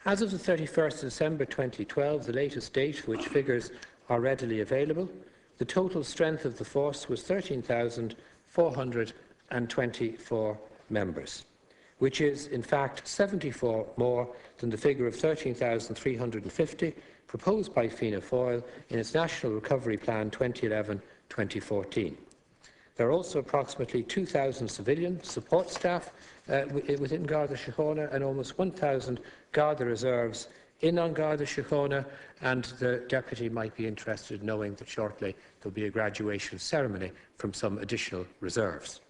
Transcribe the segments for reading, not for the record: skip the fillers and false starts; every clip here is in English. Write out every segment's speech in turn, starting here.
As of the 31st of December 2012, the latest date for which figures are readily available, the total strength of the force was 13,424 members, which is in fact 74 more than the figure of 13,350 proposed by Fianna Fáil in its National Recovery Plan 2011-2014. There are also approximately 2,000 civilian support staff within Garda Síochána and almost 1,000 Garda reserves in on Garda Síochána, and the Deputy might be interested in knowing that shortly there will be a graduation ceremony from some additional reserves.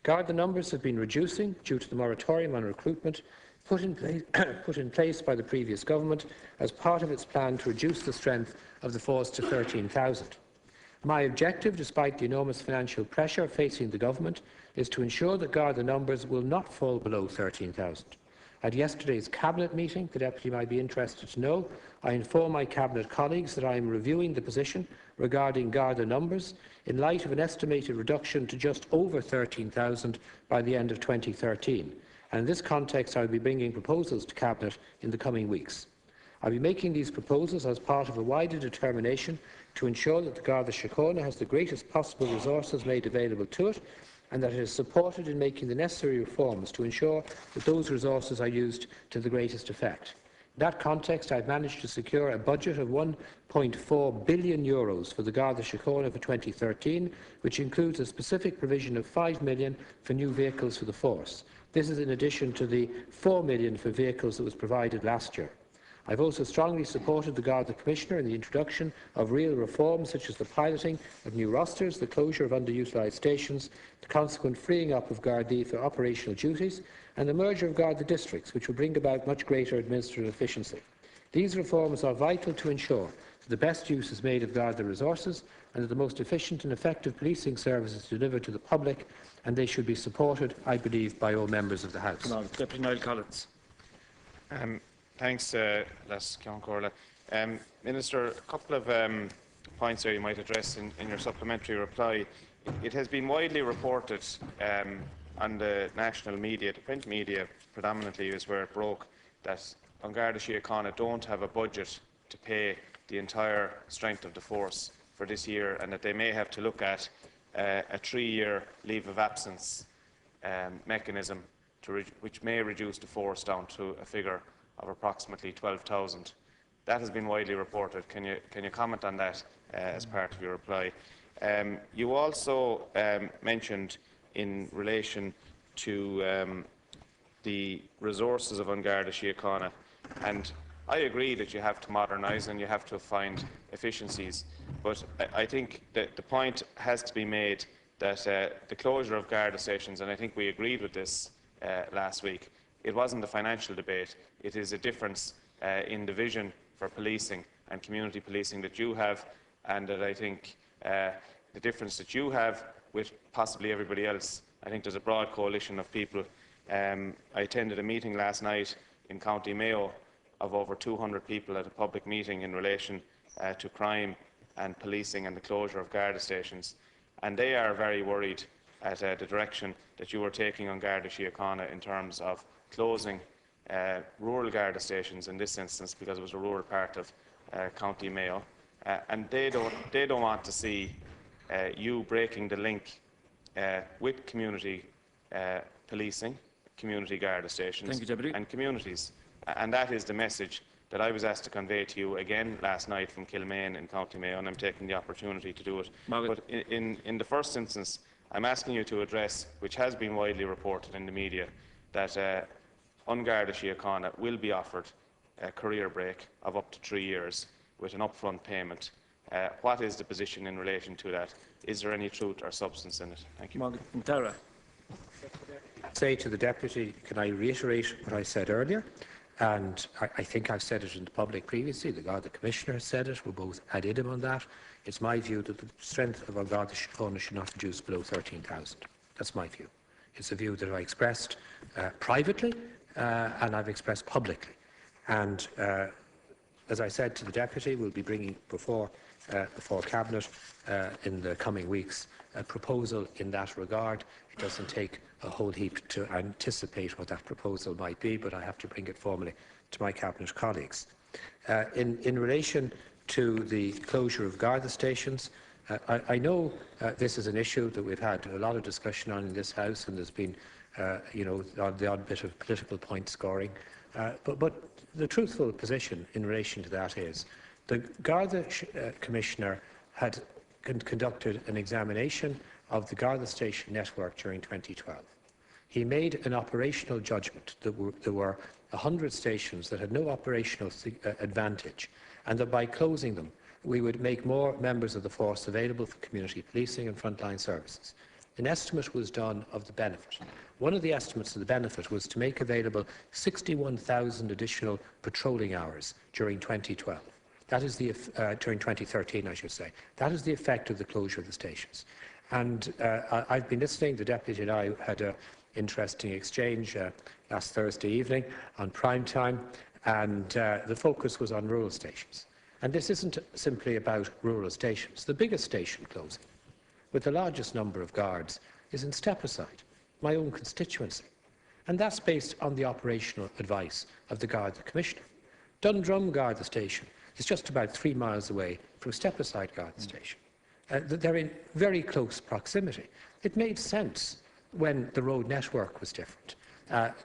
Garda numbers have been reducing due to the moratorium on recruitment put in place by the previous government as part of its plan to reduce the strength of the force to 13,000. My objective, despite the enormous financial pressure facing the government, is to ensure that Garda numbers will not fall below 13,000. At yesterday's Cabinet meeting, the Deputy might be interested to know, I informed my Cabinet colleagues that I am reviewing the position regarding Garda numbers in light of an estimated reduction to just over 13,000 by the end of 2013. And in this context, I will be bringing proposals to Cabinet in the coming weeks. I will be making these proposals as part of a wider determination to ensure that the Garda Síochána has the greatest possible resources made available to it, and that it is supported in making the necessary reforms to ensure that those resources are used to the greatest effect. In that context, I have managed to secure a budget of €1.4 billion for the Garda Síochána for 2013, which includes a specific provision of €5 million for new vehicles for the force. This is in addition to the €4 million for vehicles that was provided last year. I have also strongly supported the Garda Commissioner in the introduction of real reforms such as the piloting of new rosters, the closure of underutilised stations, the consequent freeing up of Gardaí for operational duties, and the merger of Garda districts, which will bring about much greater administrative efficiency. These reforms are vital to ensure that the best use is made of Garda resources and that the most efficient and effective policing service is delivered to the public, and they should be supported, I believe, by all members of the House. Deputy Niall Collins. Thanks, Les Corla. Minister, a couple of points there you might address in your supplementary reply. It has been widely reported on the national media, the print media predominantly is where it broke, that An Garda Síochána don't have a budget to pay the entire strength of the force for this year, and that they may have to look at a 3-year leave of absence mechanism which may reduce the force down to a figure of approximately 12,000. That has been widely reported. Can you comment on that as part of your reply? You also mentioned in relation to the resources of An Garda Síochána, and I agree that you have to modernise and you have to find efficiencies, but I think that the point has to be made that the closure of Garda stations, and I think we agreed with this last week, it wasn't a financial debate. It is a difference in the vision for policing and community policing that you have, and that I think the difference that you have with possibly everybody else. I think there's a broad coalition of people. I attended a meeting last night in County Mayo of over 200 people at a public meeting in relation to crime and policing and the closure of Garda stations, and they are very worried at the direction that you are taking on Garda Síochána in terms of closing rural Garda stations in this instance, because it was a rural part of County Mayo, and they don't want to see you breaking the link with community policing, community Garda stations and communities, and that is the message that I was asked to convey to you again last night from Kilmaine in County Mayo, and I'm taking the opportunity to do it. But in the first instance, I'm asking you to address, which has been widely reported in the media, that An Garda Síochána will be offered a career break of up to 3 years with an upfront payment. What is the position in relation to that? Is there any truth or substance in it? Thank you. Say to the Deputy, can I reiterate what I said earlier? And I think I've said it in the public previously. The Garda Commissioner has said it. We're both ad idem on that. It's my view that the strength of An Garda Síochána should not reduce below 13,000. That's my view. It's a view that I expressed privately and I've expressed publicly. And as I said to the Deputy, we'll be bringing before Cabinet in the coming weeks a proposal in that regard. It doesn't take a whole heap to anticipate what that proposal might be, but I have to bring it formally to my Cabinet colleagues. In relation to the closure of Garda stations, I know this is an issue that we've had a lot of discussion on in this House, and there's been, the odd bit of political point scoring. But the truthful position in relation to that is the Garda Commissioner had conducted an examination of the Garda station network during 2012. He made an operational judgment that there were 100 stations that had no operational advantage, and that by closing them, we would make more members of the force available for community policing and frontline services. An estimate was done of the benefit. One of the estimates of the benefit was to make available 61,000 additional patrolling hours during 2012. That is during 2013, I should say. That is the effect of the closure of the stations. And I've been listening. The Deputy and I had an interesting exchange last Thursday evening on prime time, and the focus was on rural stations. And this isn't simply about rural stations. The biggest station closing, with the largest number of guards, is in Stepaside, my own constituency. And that's based on the operational advice of the Garda Commissioner. Dundrum Garda Station is just about 3 miles away from Stepaside Garda Station. They're in very close proximity. It made sense when the road network was different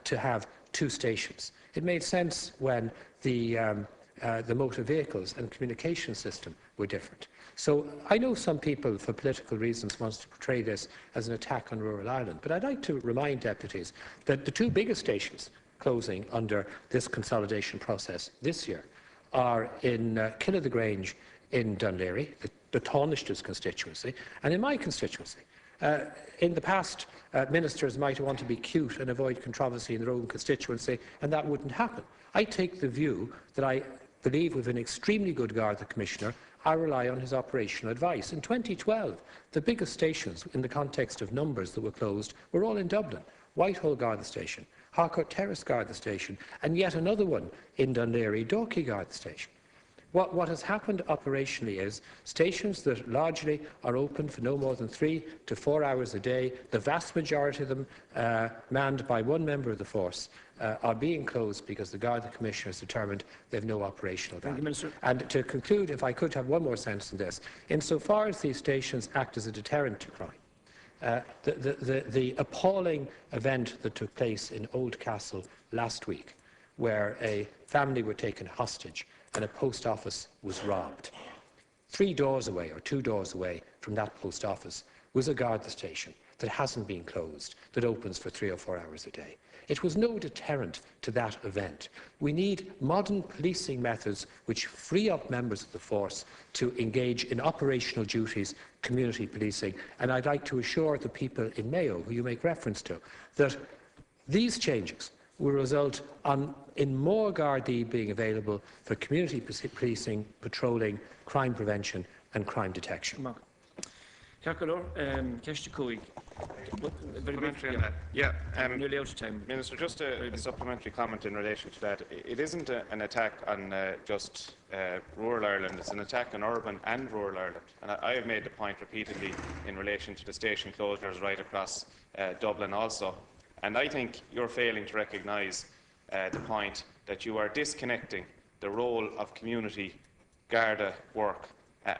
to have 2 stations. It made sense when the motor vehicles and communication system were different. So I know some people, for political reasons, want to portray this as an attack on rural Ireland, but I'd like to remind deputies that the 2 biggest stations closing under this consolidation process this year are in Killadegrange in Dún Laoghaire, the Taoiseach's constituency, and in my constituency. In the past, ministers might want to be cute and avoid controversy in their own constituency, and that wouldn't happen. I take the view that I believe with an extremely good Garda Commissioner, I rely on his operational advice. In 2012, the biggest stations in the context of numbers that were closed were all in Dublin. Whitehall Garda Station, Harcourt Terrace Garda Station, and yet another one in Dún Laoghaire, Dorky Garda Station. What has happened operationally is stations that largely are open for no more than 3 to 4 hours a day, the vast majority of them manned by 1 member of the force, are being closed because the Garda Commissioner has determined they have no operational value. Minister. And to conclude, if I could have one more sentence on this, insofar as these stations act as a deterrent to crime, the appalling event that took place in Oldcastle last week, where a family were taken hostage and a post office was robbed. 3 doors away, or 2 doors away from that post office, was a Garda station that hasn't been closed, that opens for 3 or 4 hours a day. It was no deterrent to that event. We need modern policing methods which free up members of the force to engage in operational duties, community policing, and I'd like to assure the people in Mayo, who you make reference to, that these changes will result in more Gardaí being available for community policing, patrolling, crime prevention and crime detection. Very briefly, nearly out of time. Minister, just a supplementary comment in relation to that. It isn't an attack on just rural Ireland, it's an attack on urban and rural Ireland. And I have made the point repeatedly in relation to the station closures right across Dublin also. And I think you're failing to recognise the point that you are disconnecting the role of community Garda work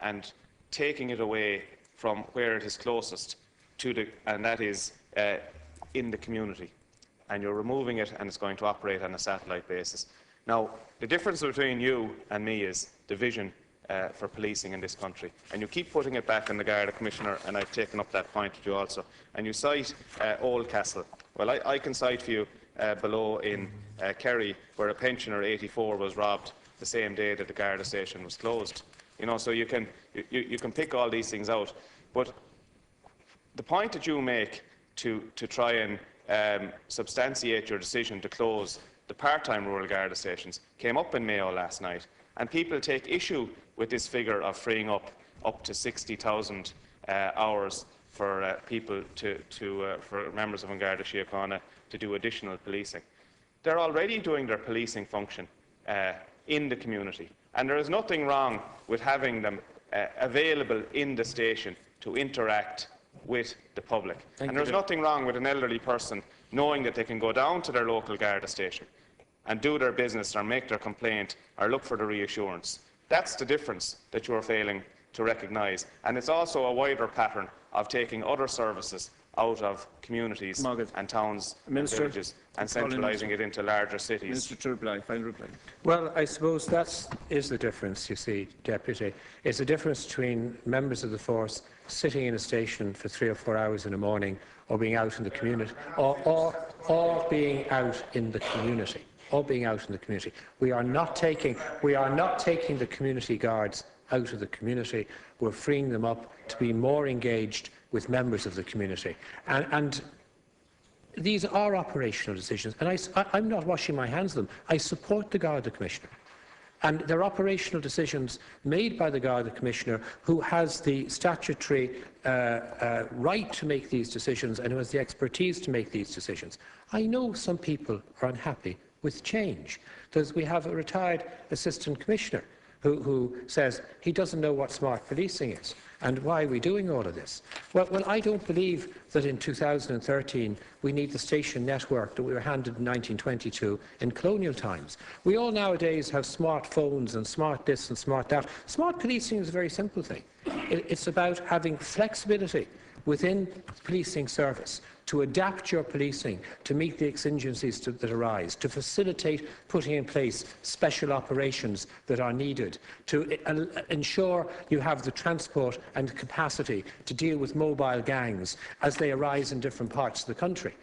and taking it away from where it is closest to and that is in the community. And you're removing it, and it's going to operate on a satellite basis. Now, the difference between you and me is the vision for policing in this country. And you keep putting it back on the Garda Commissioner, and I've taken up that point with you also. And you cite Oldcastle. Well, I can cite for you below in Kerry, where a pensioner, 84, was robbed the same day that the Garda station was closed. You know, so you can pick all these things out. But the point that you make to try and substantiate your decision to close the part-time rural Garda stations came up in Mayo last night, and people take issue with this figure of freeing up to 60,000 hours for people for members of An Garda Síochána to do additional policing. They're already doing their policing function in the community, and there is nothing wrong with having them available in the station to interact with the public. And there's nothing wrong with an elderly person knowing that they can go down to their local Garda station and do their business or make their complaint or look for the reassurance. That's the difference that you are failing to recognise. And it's also a wider pattern of taking other services out of communities and towns and villages and centralising it into larger cities. Minister to reply. Final reply. Well, I suppose that is the difference, you see, Deputy. It's the difference between members of the force sitting in a station for 3 or 4 hours in the morning or being out in the community, or being out in the community. We are not taking the community guards out of the community. We're freeing them up to be more engaged with members of the community. And these are operational decisions, and I'm not washing my hands of them. I support the Garda Commissioner. And they're operational decisions made by the Garda Commissioner, who has the statutory right to make these decisions and who has the expertise to make these decisions. I know some people are unhappy with change. We have a retired Assistant Commissioner who says he doesn't know what smart policing is. And why are we doing all of this? Well, I don't believe that in 2013 we need the station network that we were handed in 1922 in colonial times. We all nowadays have smartphones and smart this and smart that. Smart policing is a very simple thing. It's about having flexibility within the policing service to adapt your policing to meet the exigencies that arise, to facilitate putting in place special operations that are needed, to ensure you have the transport and capacity to deal with mobile gangs as they arise in different parts of the country.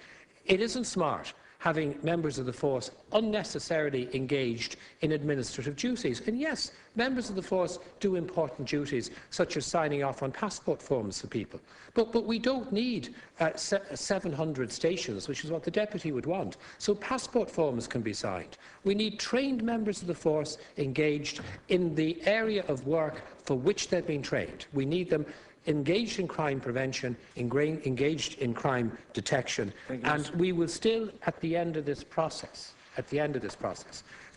It isn't smart having members of the force unnecessarily engaged in administrative duties. And yes, members of the force do important duties, such as signing off on passport forms for people. But we don't need 700 stations, which is what the Deputy would want. So passport forms can be signed. We need trained members of the force engaged in the area of work for which they've been trained. We need them engaged in crime prevention, engaged in crime detection, and we will still, at the end of this process,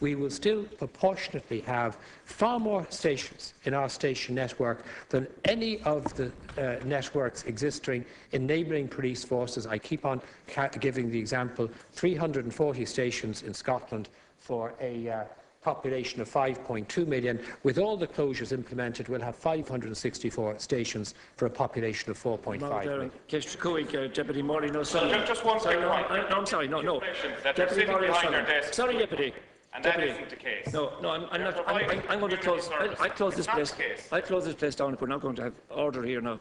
we will still proportionately have far more stations in our station network than any of the networks existing in neighbouring police forces. I keep on giving the example, 340 stations in Scotland for a population of 5.2 million. With all the closures implemented, we'll have 564 stations for a population of 4.5 million. Deputy Morley, no, sorry. Just one quick point. No, I'm sorry, no. Deputy Morley, sorry, Deputy. And that isn't the case. No, I'm not. I'm going to close. I close this place. I close this place down. We're not going to have order here now.